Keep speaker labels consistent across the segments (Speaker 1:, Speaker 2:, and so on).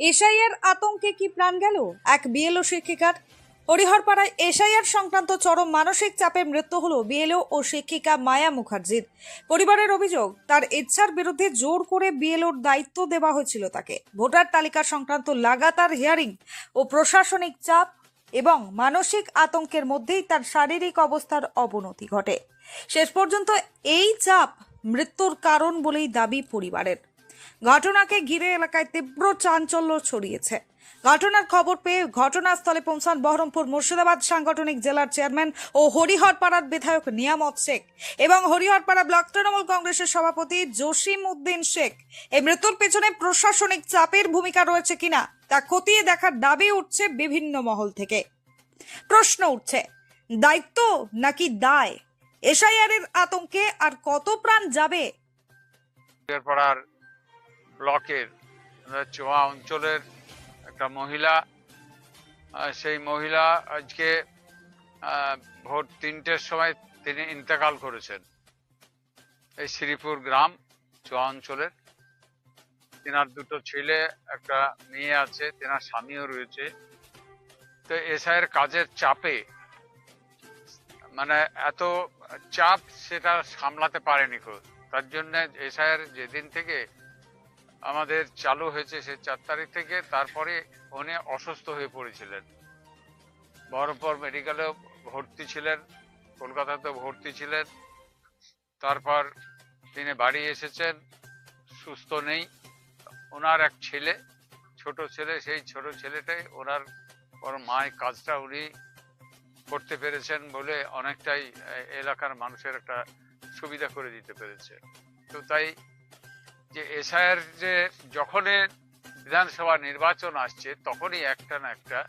Speaker 1: SIR আতঙ্কে কি প্রাণ গেল এক বিএলও শিক্ষিকার। হরিহরপাড়ায় এসআইআর সংক্রান্ত চরম মানসিক চাপে মৃত্যু হলো বিএলও ও শিক্ষিকা মায়া মুখার্জির। পরিবারের অভিযোগ, তার ইচ্ছার বিরুদ্ধে জোর করে বিএলওর দায়িত্ব দেওয়া হয়েছিল তাকে। ভোটার তালিকা সংক্রান্ত লাগাতার হিয়ারিং ও প্রশাসনিক চাপ এবং মানসিক আতঙ্কের মধ্যেই তার শারীরিক অবস্থার অবনতি ঘটে। শেষ পর্যন্ত এই চাপ মৃত্যুর কারণ বলেই দাবি পরিবারের। ঘটনাকে ঘিরে এলাকায় তীব্র চাঞ্চল্য ছড়িয়েছে। ঘটনার খবর পেয়ে ঘটনাস্থলে পৌঁছান বহরমপুর মুর্শিদাবাদ সাংগঠনিক জেলার চেয়ারম্যান ও হরিহরপাড়ার বিধায়ক নিয়ামত শেখ এবং হরিহরপাড়া ব্লক তৃণমূল কংগ্রেসের সভাপতি জসিম উদ্দিন শেখ। এই মৃত্যুর পেছনে প্রশাসনিক চাপের ভূমিকা রয়েছে কিনা তা খতিয়ে দেখার দাবি উঠছে বিভিন্ন মহল থেকে। প্রশ্ন উঠছে, দায়িত্ব নাকি দায়? এসআইআর এর আতঙ্কে আর কত প্রাণ যাবে?
Speaker 2: পাড়ার ব্লকের চোয়া অঞ্চলের একটা মহিলা, সেই মহিলা আজকে ভোর 3টের সময় তিনি ইন্তেকাল করেছেন। এই শ্রীপুর গ্রাম চোয়া অঞ্চলের। তেনার দুটো ছেলে, একটা মেয়ে আছে, তেনার স্বামীও রয়েছে। তো এসআইয়ের কাজের চাপে, মানে এত চাপ সেটা সামলাতে পারেনি। তার জন্য এসআইআর যেদিন থেকে আমাদের চালু হয়েছে সে 4 তারিখ থেকে, তারপরে উনি অসুস্থ হয়ে পড়েছিলেন। বহরমপুর মেডিকেলেও ভর্তি ছিলেন, কলকাতাতেও ভর্তি ছিলেন। তারপর তিনি বাড়ি এসেছেন, সুস্থ নেই। ওনার এক ছেলে, ছোট ছেলে, সেই ছোট ছেলেটাই ওনার বড় মায়ের কাজটা উনি করতে পেরেছেন বলে অনেকটাই এলাকার মানুষের একটা সুবিধা করে দিতে পেরেছে। তো তাই যে এসআইআর যে যখনই বিধানসভা নির্বাচন আসছে তখনই একটা না একটা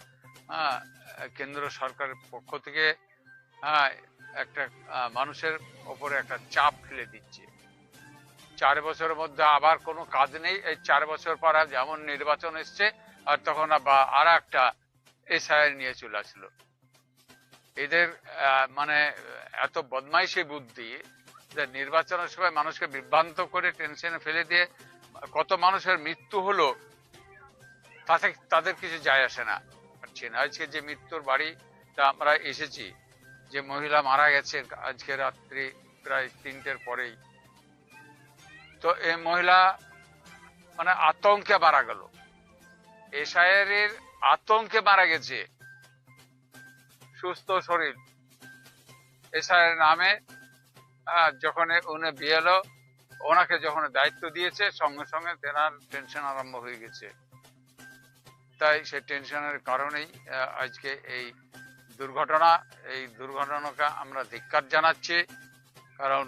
Speaker 2: কেন্দ্র সরকারের পক্ষ থেকে একটা মানুষের ওপরে একটা চাপ ফেলে দিচ্ছে। 4 বছরের মধ্যে আবার কোনো কাজ নেই। এই 4 বছর পর যেমন নির্বাচন এসছে আর তখন আর একটা এসআইআর নিয়ে চলে আসলো। এদের মানে এত বদমাইশি বুদ্ধি যে নির্বাচনের সময় মানুষকে বিভ্রান্ত করে টেনশনে ফেলে দিয়ে কত মানুষের মৃত্যু হলো তাতে তাদের কিছু যায় আসে না। আজকে যে মৃত্যুর বাড়িটা আমরা এসেছি, যে মহিলা মারা গেছে আজকে রাত্রি প্রায় 3টের পরেই, তো এই মহিলা মানে আতঙ্কে মারা গেল। এসআইআর এর আতঙ্কে মারা গেছে। সুস্থ শরীর, এসআইআর নামে যখন উনি বিএলও, ওনাকে যখন দায়িত্ব দিয়েছে সঙ্গে সঙ্গে তেনার টেনশন আরম্ভ হয়ে গেছে। তাই সেই টেনশনের কারণেই আজকে এই দুর্ঘটনা। এই দুর্ঘটনাকে আমরা ধিক্কার জানাচ্ছি, কারণ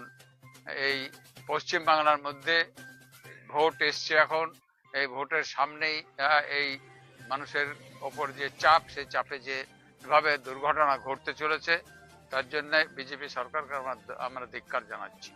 Speaker 2: এই পশ্চিম বাংলার মধ্যে ভোট এসছে এখন। এই ভোটের সামনেই এই মানুষের ওপর যে চাপ, সেই চাপে যেভাবে দুর্ঘটনা ঘটতে চলেছে, তার জন্য বিজেপি সরকারকে আমরা ধিক্কার জানাচ্ছি।